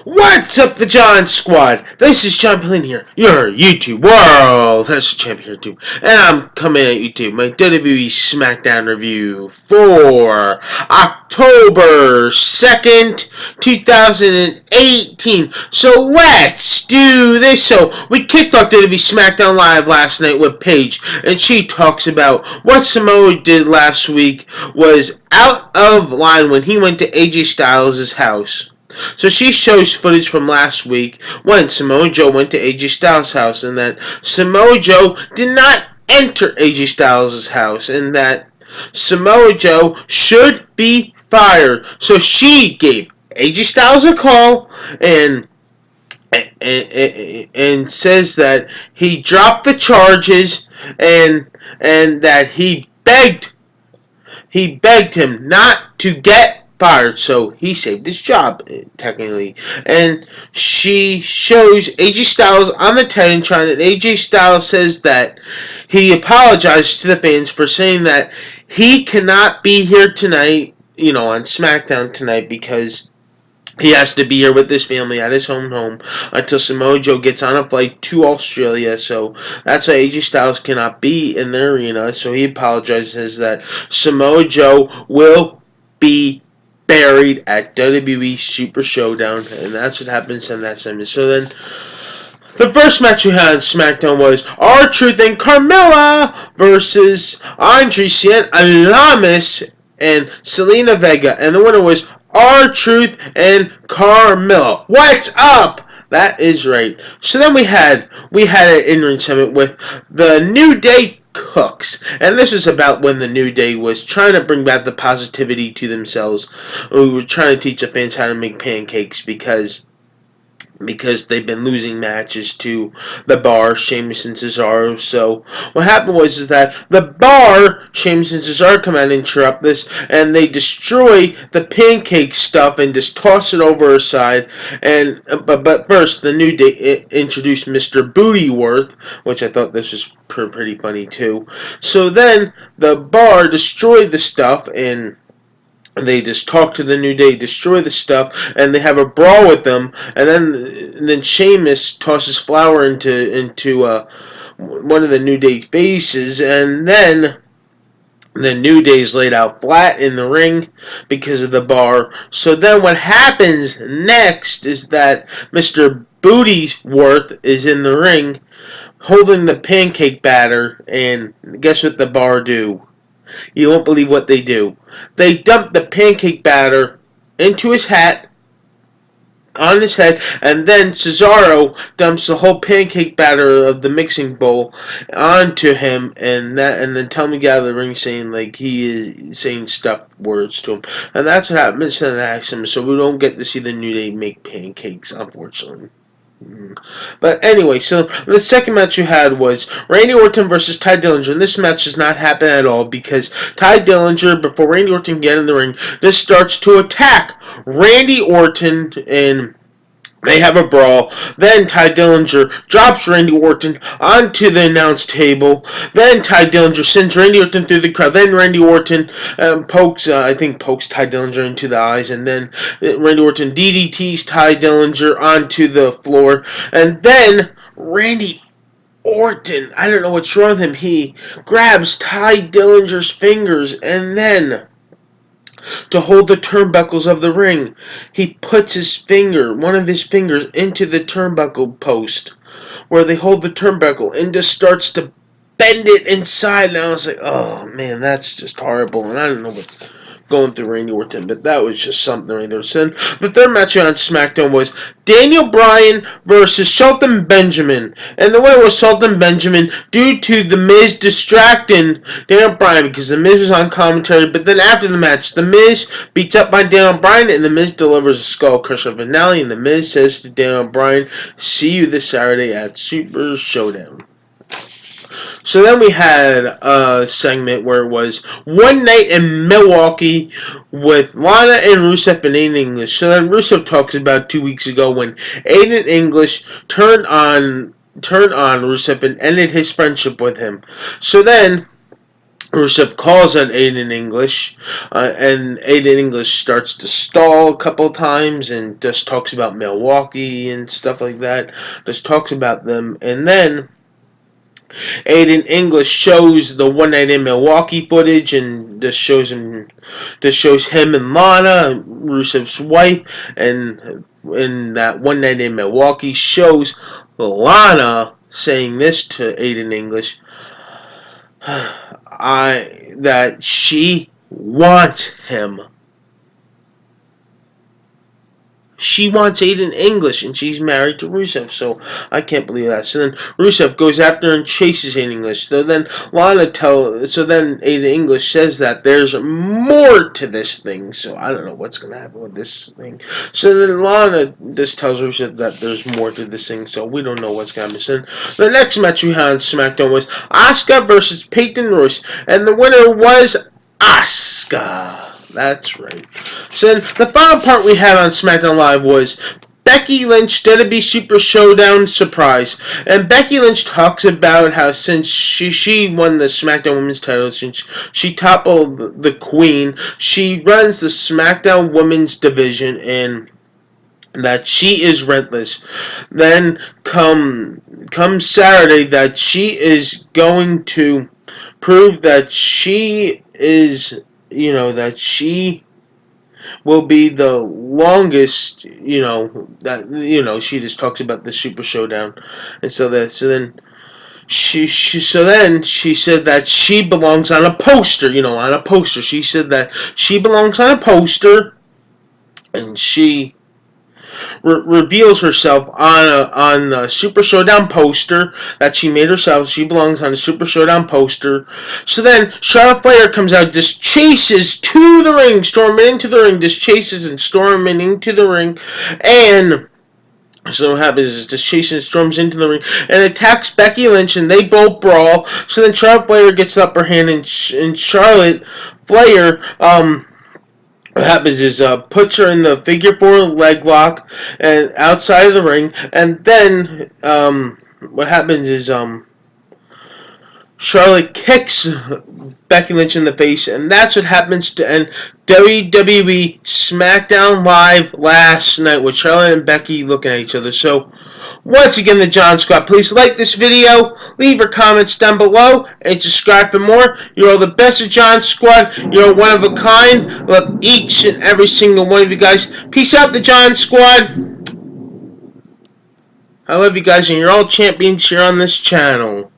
What's up, the John Squad? This is John Pillin here, your YouTube world. That's the champ here, too. And I'm coming at you, too, my WWE Smackdown review for October 2nd, 2018. So let's do this. So we kicked off WWE Smackdown Live last night with Paige, and she talks about what Samoa did last week was out of line when he went to AJ Styles' house. So she shows footage from last week when Samoa Joe went to AJ Styles' house, and that Samoa Joe did not enter AJ Styles' house, and that Samoa Joe should be fired. So she gave AJ Styles a call and says that he dropped the charges and that he begged him not to get fired, so he saved his job, technically. And she shows AJ Styles on the Titantron, and AJ Styles says that he apologized to the fans for saying that he cannot be here tonight, on SmackDown tonight, because he has to be here with his family at his home until Samoa Joe gets on a flight to Australia. So that's why AJ Styles cannot be in the arena. So he apologizes that Samoa Joe will be buried at WWE Super Showdown, and that's what happens in that segment. So then, the first match we had on SmackDown was R-Truth and Carmella versus Andre Cien Almas and Selena Vega, and the winner was R-Truth and Carmella. What's up? That is right. So then we had an in-ring segment with the New Day Cooks, and this was about when the New Day was trying to bring back the positivity to themselves. We were trying to teach the fans how to make pancakes because they've been losing matches to the Bar, Sheamus and Cesaro. So what happened was that the Bar, Sheamus and Cesaro come out and interrupt this, and they destroy the pancake stuff and just toss it over her side. And but first, the New Day introduced Mr. Bootyworth, which I thought this was pretty funny too. So then the Bar destroyed the stuff, and they just talk to the New Day, destroy the stuff, and they have a brawl with them. And then Sheamus tosses flour into one of the New Day faces, and then the New Day's laid out flat in the ring because of the Bar. So then what happens next is that Mr. Bootyworth is in the ring holding the pancake batter, and guess what the Bar do? You won't believe what they do. They dump the pancake batter into his hat, on his head, and then Cesaro dumps the whole pancake batter of the mixing bowl onto him, and then tell him to get out of the ring, saying like he is saying stuff words to him, and that's what happens in the accident. So we don't get to see the New Day make pancakes, unfortunately. But anyway, so the second match you had was Randy Orton versus Ty Dillinger, and this match does not happen at all because Ty Dillinger, before Randy Orton can get in the ring, just starts to attack Randy Orton, and they have a brawl. Then Ty Dillinger drops Randy Orton onto the announce table. Then Ty Dillinger sends Randy Orton through the crowd. Then Randy Orton pokes Ty Dillinger into the eyes. And then Randy Orton DDTs Ty Dillinger onto the floor. And then Randy Orton, I don't know what's wrong with him, he grabs Ty Dillinger's fingers, and then to hold the turnbuckles of the ring, he puts one of his fingers into the turnbuckle post where they hold the turnbuckle, and just starts to bend it inside. And I was like, oh man, that's just horrible. And I don't know what's going through Randy Orton, but that was just something right there. So the third match on SmackDown was Daniel Bryan versus Shelton Benjamin, and the winner was Shelton Benjamin due to The Miz distracting Daniel Bryan because The Miz was on commentary. But then after the match, The Miz beats up by Daniel Bryan, and The Miz delivers a skull crusher finale, and The Miz says to Daniel Bryan, "See you this Saturday at Super Showdown." So then we had a segment where it was One Night in Milwaukee with Lana and Rusev and Aiden English. So then Rusev talks about 2 weeks ago when Aiden English turned on Rusev and ended his friendship with him. So then Rusev calls on Aiden English, and Aiden English starts to stall a couple times and just talks about Milwaukee and stuff like that. Just talks about them, and then Aiden English shows the One Night in Milwaukee footage, and just shows him and Lana, Rusev's wife, and in that One Night in Milwaukee shows Lana saying this to Aiden English. That she wants him. She wants Aiden English, and she's married to Rusev, so I can't believe that. So then Rusev goes after her and chases Aiden English. So then Aiden English says that there's more to this thing, so I don't know what's going to happen with this thing. So then Lana just tells Rusev that there's more to this thing, so we don't know what's going to happen. So then the next match we had on SmackDown was Asuka versus Peyton Royce, and the winner was Asuka. That's right. So then the final part we had on SmackDown Live was Becky Lynch WWE Super Showdown surprise. And Becky Lynch talks about how since she won the SmackDown Women's title, since she toppled the Queen, she runs the SmackDown Women's division, and that she is rentless. Then come Saturday, that she is going to prove that she is, that she will be the longest, she just talks about the Super Showdown. And so then she said that she belongs on a poster, on a poster. She said that she belongs on a poster, and she reveals herself on the Super Showdown poster that she made herself. She belongs on the Super Showdown poster. So then Charlotte Flair comes out, just chases to the ring, storming into the ring, just chases and storming into the ring, and so what happens is just chases and storms into the ring and attacks Becky Lynch, and they both brawl. So then Charlotte Flair gets the upper hand, and Charlotte Flair, what happens is puts her in the figure 4 leg lock and outside of the ring, and then what happens is Charlotte kicks Becky Lynch in the face, and that's what happens to end WWE Smackdown Live last night with Charlotte and Becky looking at each other. So once again, the John Squad, please like this video, leave your comments down below, and subscribe for more. You're all the best of John Squad. You're one of a kind. Love each and every single one of you guys. Peace out, the John Squad. I love you guys, and you're all champions here on this channel.